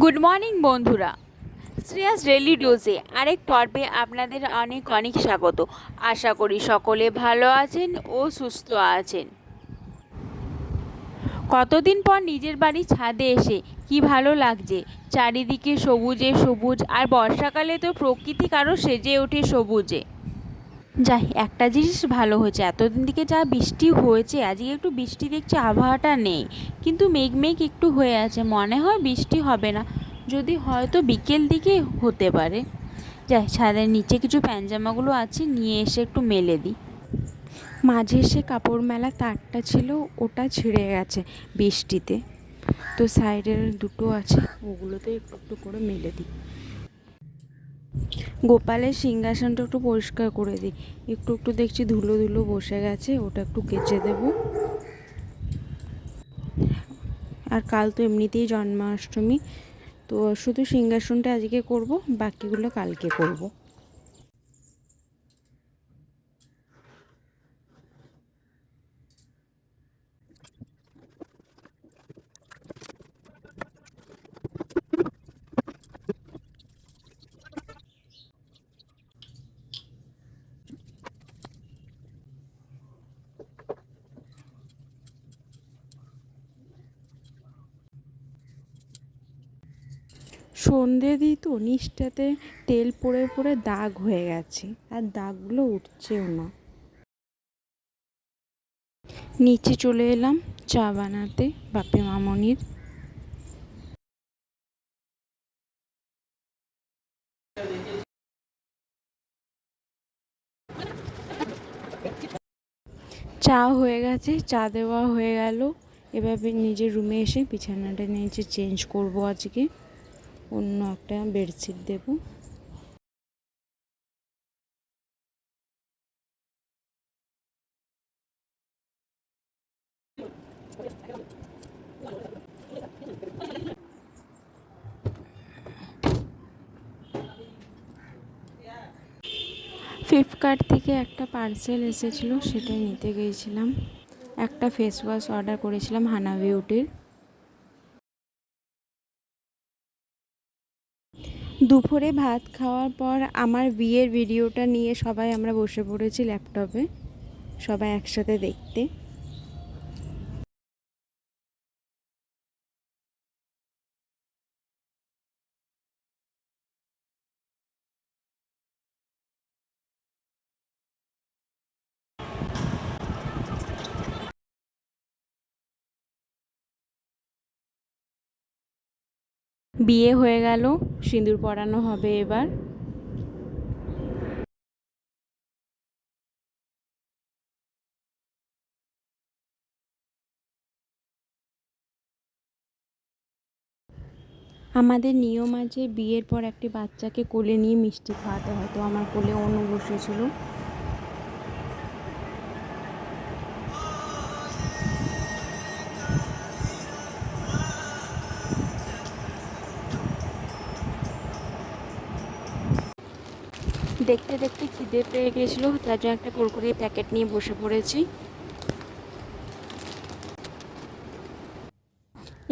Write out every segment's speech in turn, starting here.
Good morning বন্ধুরা, Shreyas daily ডোজে আরেক পর্বে আপনাদের অনেক অনেক স্বাগত। আশা করি সকলে ভালো আছেন ও সুস্থ আছেন। কতদিন পর নিজের বাড়ির ছাদে এসে কি ভালো লাগছে। চারিদিকে সবুজে সবুজ, আর বর্ষাকালে তো প্রকৃতি আরও সেজে ওঠে সবুজে। যাই, একটা জিনিস ভালো হয়েছে, এতদিন থেকে যা বৃষ্টি হয়েছে, আজকে একটু বৃষ্টি দেখছি, আবহাওয়াটা নেই, কিন্তু মেঘ মেঘ একটু হয়ে আছে, মনে হয় বৃষ্টি হবে না, যদি হয়তো বিকেল দিকে হতে পারে। যাই, ছাদের নিচে কিছু প্যান্ট-জামাগুলো আছে, নিয়ে এসে একটু মেলে দিই। মাঝে সে কাপড় মেলা তারটা ছিল, ওটা ছিঁড়ে গেছে বৃষ্টিতে, তো সাইডের দুটো আছে, ওগুলোতে একটু একটু করে মেলে দিই। গোপালের সিংহাসনটা একটু পরিষ্কার করে দিই, একটু একটু দেখছি ধুলো ধুলো বসে গেছে, ওটা একটু কেচে দেব। আর কাল তো এমনিতেই জন্মাষ্টমী, তো শুধু সিংহাসনটা আজকে করব, বাকিগুলো কালকে করব। সন্ধে দিই তো নিচটাতে তেল পড়ে পড়ে দাগ হয়ে গেছে, আর দাগগুলো উঠছেও না। নিচে চলে এলাম চা বানাতে বাপি মামনির। চা হয়ে গেছে, চা দেওয়া হয়ে গেল। এভাবে নিজের রুমে এসে বিছানাটা নিচে চেঞ্জ করব, আজকে অন্য একটা বেডশিট দেবো। ফ্লিপকার্ট থেকে একটা পার্সেল এসেছিলো, সেটাই নিতে গিয়েছিলাম। একটা ফেস ওয়াশ অর্ডার করেছিলাম হানা বিউটির। দুপুরে ভাত খাওয়ার পর আমার বিয়ের ভিডিওটা নিয়ে সবাই আমরা বসে পড়েছি ল্যাপটপে, সবাই একসাথে দেখতে। বিয়ে হয়ে গেল, সিঁদুর পরানো হবে এবার। আমাদের নিয়ম আছে বিয়ের পর একটি বাচ্চাকে কোলে নিয়ে মিষ্টি খাওয়াতে হয়, তো আমার কোলে অনু বসেছিল। দেখতে দেখতে খিদে পেয়ে গেছিলো, তার জন্য একটা কুরকুরির প্যাকেট নিয়ে বসে পড়েছি।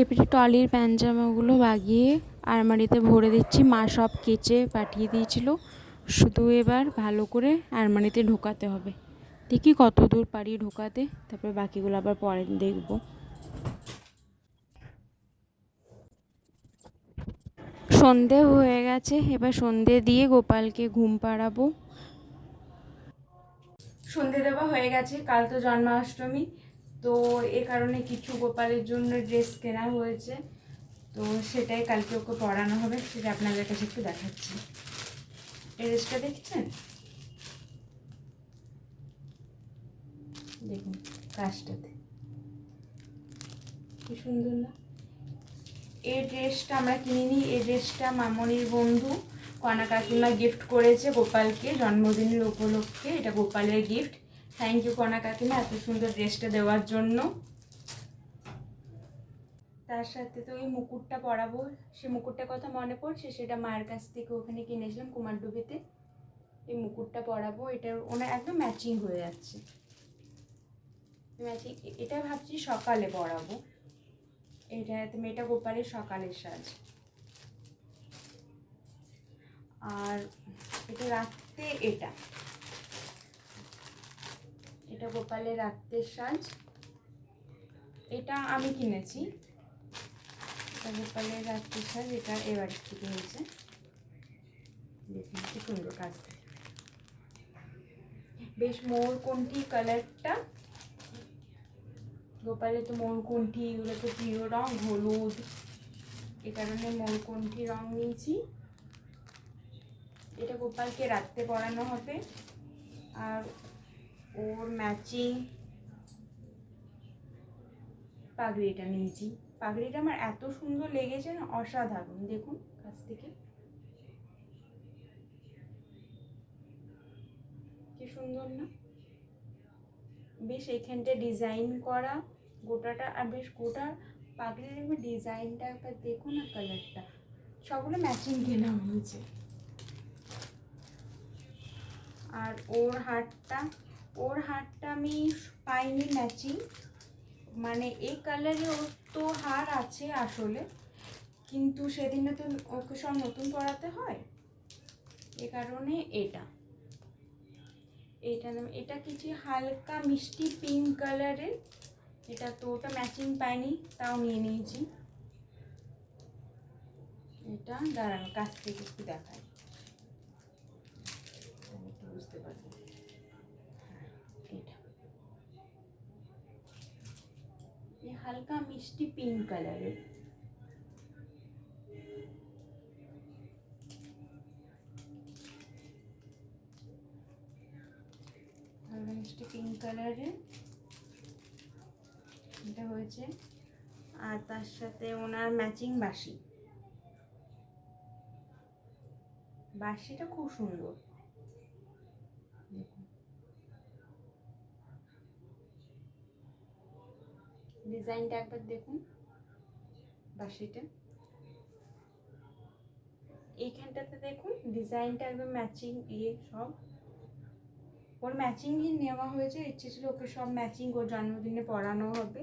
এবারে ট্রলির প্যান্টজামাগুলো বাগিয়ে আলমারিতে ভরে দিচ্ছি। মা সব কেচে পাঠিয়ে দিয়েছিল, শুধু এবার ভালো করে আলমারিতে ঢোকাতে হবে। দেখি কত দূর পারি ঢোকাতে, তারপরে বাকিগুলো আবার পরে দেখব। সন্ধে হয়ে গেছে, এবার সন্ধে দিয়ে গোপালকে ঘুম পাড়াবো। সন্ধে দেওয়া হয়ে গেছে, কাল তো জন্মাষ্টমী, তো এ কারণে কিছু গোপালের জন্য ড্রেস কেনা হয়েছে, তো সেটাই কালকে ওকে পরানো হবে, সেটা আপনাদের কাছে একটু দেখাচ্ছি। এই ড্রেসটা দেখছেন, দেখুন কাজটাতে কি সুন্দর না। এই ড্রেসটা আমরা কিনিনি, এই ড্রেসটা মামনির বন্ধু কনা কাকিমা গিফট করেছে গোপালকে জন্মদিনের উপলক্ষে, এটা গোপালের গিফট। থ্যাংক ইউ কনা কাকিমা এত সুন্দর ড্রেসটা দেওয়ার জন্য। তার সাথে তো এই মুকুটটা পরাবো, সে মুকুটটার কথা মনে পড়ছে, সেটা মায়ের কাছ থেকে ওখানে কিনেছিলাম কুমারডুবিতে। এই মুকুটটা পরাবো, এটা ওনার একদম ম্যাচিং হয়ে যাচ্ছে, ম্যাচিং। এটা ভাবছি সকালে পরাবো, এটা গোপালের সকালের সাজ। আর এটা রাখতে, এটা গোপালের রাত্রের সাজ, এটা আমি কিনেছি। এটা গোপালের রাত্রের সাজ, এটা এবার থেকে হয়েছে। দেখুন কি সুন্দর কাজ, বেশ মোরকণ্ঠী কালারটা। গোপালের তো মোরকণ্ঠী, এগুলো তো প্রিয় রং, হলুদ, এ কারণে মোরকণ্ঠী রং নিয়েছি। এটা গোপালকে রাত্রে পরানো হবে। আর ওর ম্যাচিং পাগড়িটা নিয়েছি। পাগড়িটা আমার এত সুন্দর লেগেছে না, অসাধারণ। দেখুন কাছ থেকে কি সুন্দর না, বেশ এখানটা ডিজাইন করা গোটাটা, আর বেশ গোটা পাগড়ির ডিজাইনটা একবার দেখুন না, কালারটা সবগুলো ম্যাচিং কেনা হয়েছে। আর ওর হারটা আমি পাইনি ম্যাচিং, মানে এই কালারে ওর তো হার আছে আসলে, কিন্তু সেদিনে তো ওকে সব নতুন পরাতে হয়, এ কারণে এটা কিছু হালকা মিষ্টি পিঙ্ক কালারের। এটা তো ওটা ম্যাচিং পাইনি, তাও নিয়ে নিয়েছি। এটা দাঁড়ানো কাছ থেকে একটু দেখাই, বুঝতে পারবো। এটা হালকা মিষ্টি পিঙ্ক কালারের। হালকা মিষ্টি পিঙ্ক কালারের এটা হয়েছে। আর তার সাথে ওনার ম্যাচিং বাঁশিটা খুব সুন্দর। দেখুন ডিজাইনটা একবার দেখুন, বাঁশিটা এইখানটাতে দেখুন ডিজাইনটা একদম ম্যাচিং, সব ওর ম্যাচিংই নেওয়া হয়েছে। ইচ্ছে ছিল ওকে সব ম্যাচিং ওর জন্মদিনে পরানো হবে,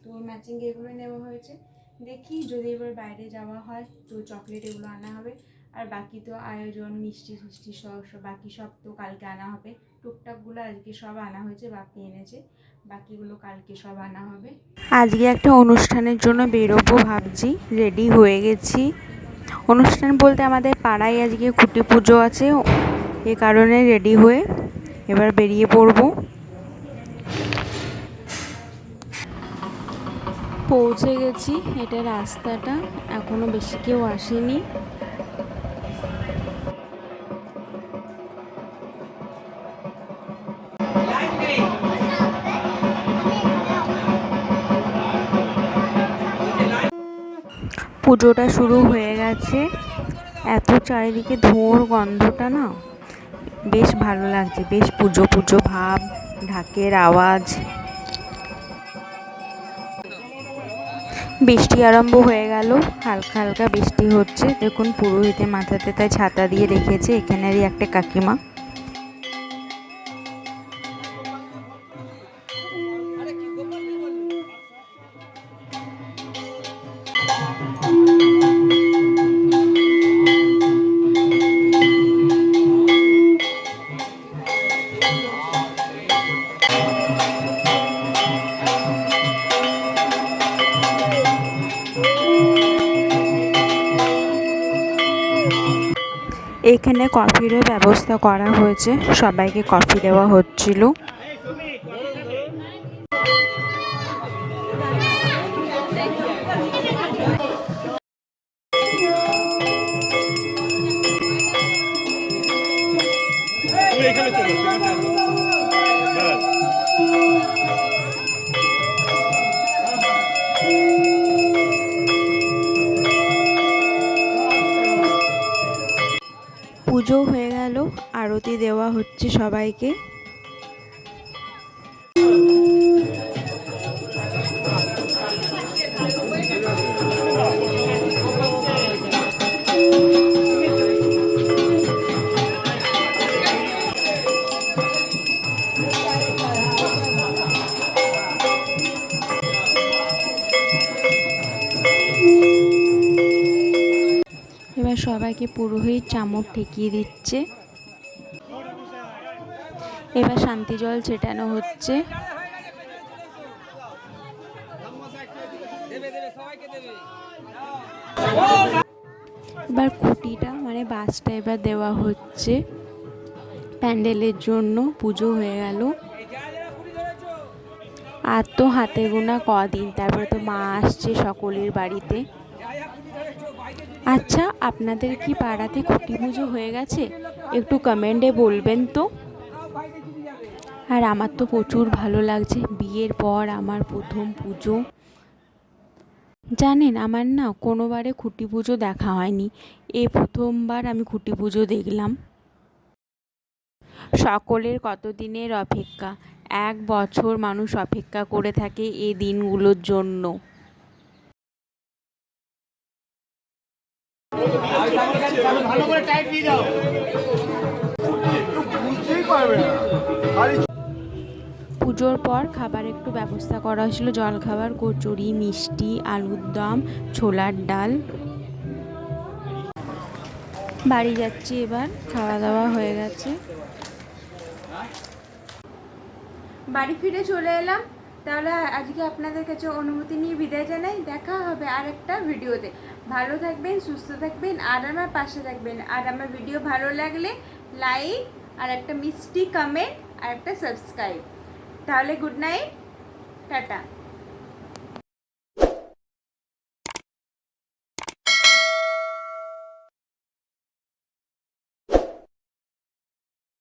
তো ওর ম্যাচিং এগুলো নেওয়া হয়েছে। দেখি যদি এবার বাইরে যাওয়া হয় তো চকলেট এগুলো আনা হবে। আর বাকি তো আয়োজন মিষ্টি সব বাকি সব তো কালকে আনা হবে। টুকটাকগুলো আজকে সব আনা হয়েছে, বাপি এনেছে, বাকিগুলো কালকে সব আনা হবে। আজকে একটা অনুষ্ঠানের জন্য বেরোবো ভাবছি, রেডি হয়ে গেছি। অনুষ্ঠান বলতে আমাদের পাড়ায় আজকে খুঁটি পুজো আছে, এ কারণে রেডি হয়ে এবার বেরিয়ে পড়বো। পৌঁছে গেছি, এটা রাস্তাটা, এখনো বেশি কেউ আসেনি। পুজোটা শুরু হয়ে গেছে, এত চারিদিকে ধোঁয়ার গন্ধটা না বেশ ভালো লাগছে, বেশ পুজো পুজো ভাব, ঢাকের আওয়াজ। বৃষ্টি আরম্ভ হয়ে গেল, হালকা হালকা বৃষ্টি হচ্ছে। দেখুন পুরোহিতে মাথাতে তাই ছাতা দিয়ে রেখেছে, এখানেরই একটা কাকিমা। এখানে কফিরও ব্যবস্থা করা হয়েছে, সবাইকে কফি দেওয়া হচ্ছিল। পুজো হয়ে গেল, আরতি দেওয়া হচ্ছে সবাইকে। এবার এবার সবাইকে পুরোহিত চামর ঠেকিয়ে দিচ্ছে। এবার শান্তি জল ছেটানো হচ্ছে। এবার খুঁটিটা মানে বাঁশটা এবার দেওয়া হচ্ছে প্যান্ডেলের জন্য। পুজো হয়ে গেল। আর তো হাতে গোনা কদিন, তারপরে তো মা আসছে সকলের বাড়িতে। আচ্ছা, আপনাদের কি পাড়াতে খুঁটি পুজো হয়ে গেছে? একটু কমেন্টে বলবেন তো। আর আমার তো প্রচুর ভালো লাগছে, বিয়ের পর আমার প্রথম পুজো। জানেন, আমার না কোনোবারে খুঁটি পুজো দেখা হয়নি, এই প্রথমবার আমি খুঁটি পুজো দেখলাম। সকলের কতদিনের অপেক্ষা, 1 বছর মানুষ অপেক্ষা করে থাকে এই দিনগুলোর জন্য। পুজোর পর খাবার একটু ব্যবস্থা করা হয়েছিল, জলখাবার, কচুরি, মিষ্টি, আলুর দম, ছোলার ডাল। বাড়ি যাচ্ছি এবার, খাওয়া দাওয়া হয়ে গেছে। বাড়ি ফিরে চলে এলাম। তাহলে আজকে আপনাদের কাছে অনুমতি নিয়ে বিদায় জানাই। দেখা হবে আর একটা ভিডিওতে। ভালো থাকবেন, সুস্থ থাকবেন, আর আমার পাশে থাকবেন। আর আমার ভিডিও ভালো লাগলে লাইক, আর একটা মিষ্টি কমেন্ট, আর একটা সাবস্ক্রাইব। তাহলে গুড নাইট, টাটা।